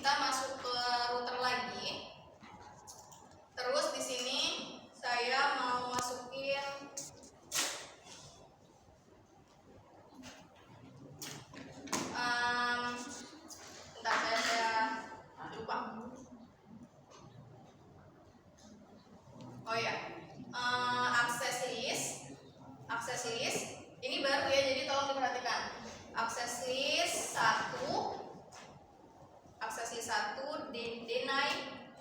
kita masuk ke router lagi. Terus di sini saya mau masukin bentar, saya lupa. Oh ya, akses list ini baru ya, jadi tolong diperhatikan. Akses list 1 deny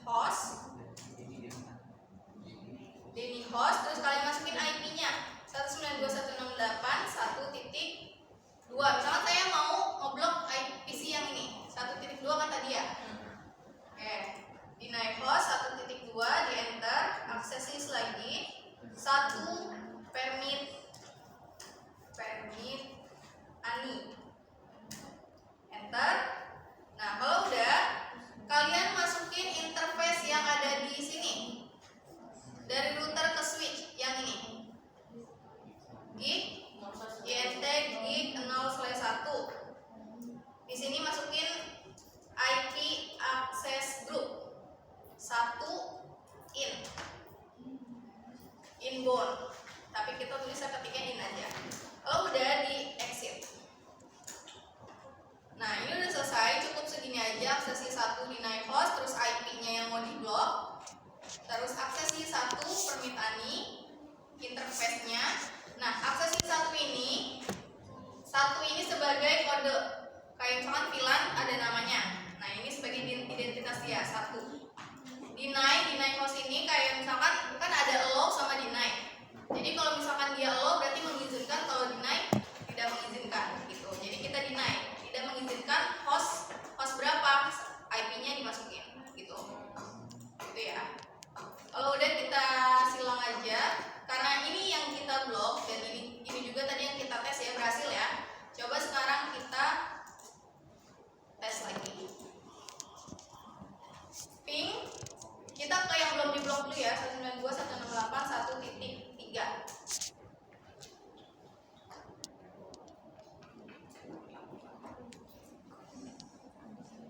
host, terus kalian masukin IP-nya 192.168.1.2. Misalnya saya mau ngeblok PC yang ini 1.2 kan tadi ya. Oke, deny host 1.2 di enter, akses list lagi 1 permit ani, enter. Nah, kalau udah, kalian masukin interface yang ada di sini dari router ke switch yang ini, gig int gig 0/1. Di sini masukin IP access group 1 inbound, tapi kita tulisnya ketiknya in aja. Kalau udah, di exit. Nah, ini udah selesai, cukup segini aja. Akses list 1 deny host, terus IP-nya yang mau diblok, terus akses list 1 permit ani, interface-nya. Nah, akses list 1 ini sebagai kode, kayak misalkan VLAN ada namanya. Nah, ini sebagai identitas dia 1. Deny host ini kayak misalkan kan ada allow sama deny. Jadi kalau misalkan dia allow berarti mengizinkan, kalau deny tidak mengizinkan gitu. Jadi kita deny, tidak mengizinkan host berapa IP-nya dimasukin gitu. Gitu ya. Kalau udah, kita silang aja, karena ini yang kita blok dan ini juga tadi yang kita tes ya, berhasil ya. Coba sekarang kita tes lagi. Ping kita ke yang belum diblok dulu ya, 192.168.1.3.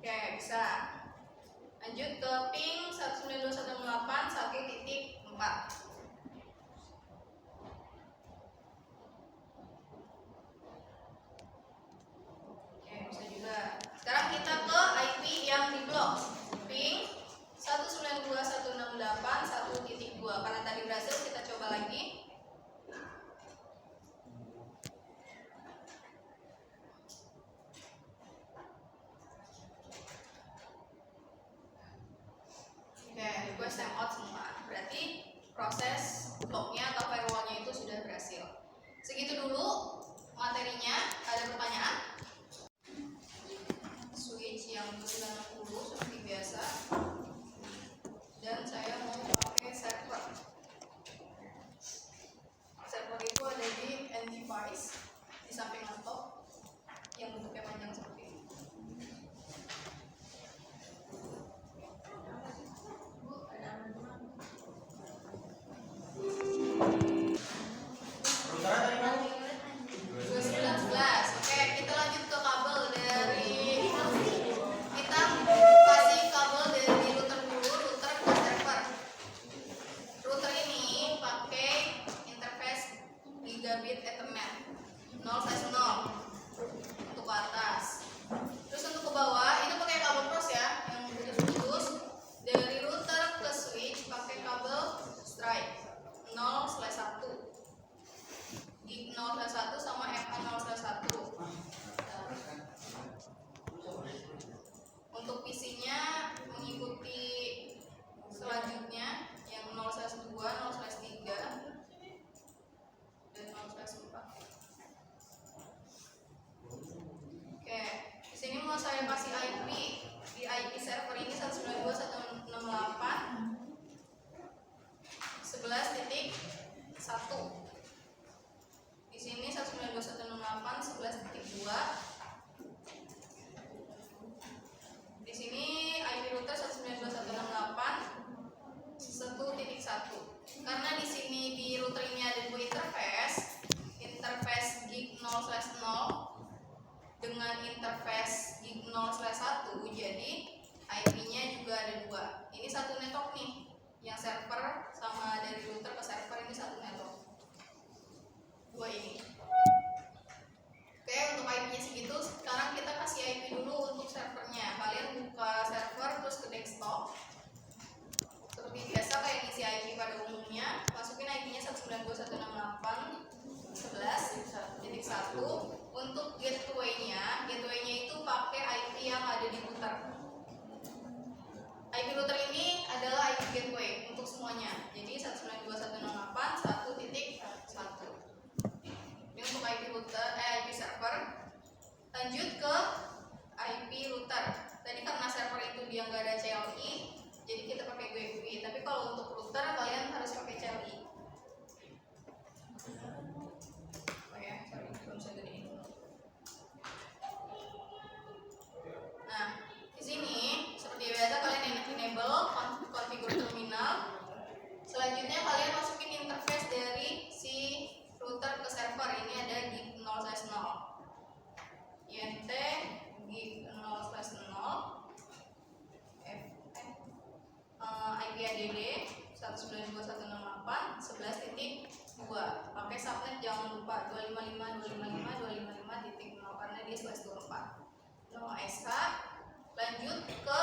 Oke, bisa. Lanjut ke ping 192.168.1.4. Oke, bisa juga. Sekarang kita ke IP yang diblok. Ping 192.168.1.2. Karena tadi berhasil, kita coba lagi. Oke, request timeout semua. Berarti proses bloknya atau firewallnya itu sudah berhasil. Segitu dulu materinya. Ada pertanyaan? Switch yang 90 seperti biasa. Dan saya mau pakai server. Server itu ada di end device di samping laptop yang bentuknya panjang seperti ini. Oke, kita lanjut ke kabel dari kita kasih kabel dari router dulu, router ke server. Router ini pakai interface gigabit Ethernet 0/0 untuk ke atas. Terus untuk ke bawah itu pakai kabel cross ya, yang putus-putus. Dari router ke switch pakai kabel stripe 0/1. Gig 0/1 sama FA 0/1. Untuk PC-nya mengikuti selanjutnya yang 0/2, 0/3, dan 0/4. Oke, di sini mau saya kasih IP. Di IP server ini 192.168.11.1. Di sini 192.168.11.2. Di sini IP router 192.168.1.1. Karena di sini di router ini ada dua interface gig 0/0 dengan interface gig 0/1, jadi Lanjut ke IP router. Tadi karena server itu dia nggak ada CLI, jadi kita pakai GUI. Tapi kalau untuk router kalian harus pakai CLI. Oh ya, sorry, belum bisa gedein dulu. Nah, di sini seperti biasa kalian enable configure terminal. Selanjutnya kalian masukin interface dari si router ke server. Ini ada gig 0/0. INT gig 0/0 IP add 192.168.11.2. Pakai subnet jangan lupa 255.255.255.0 karena dia 11.24. No SH. Lanjut ke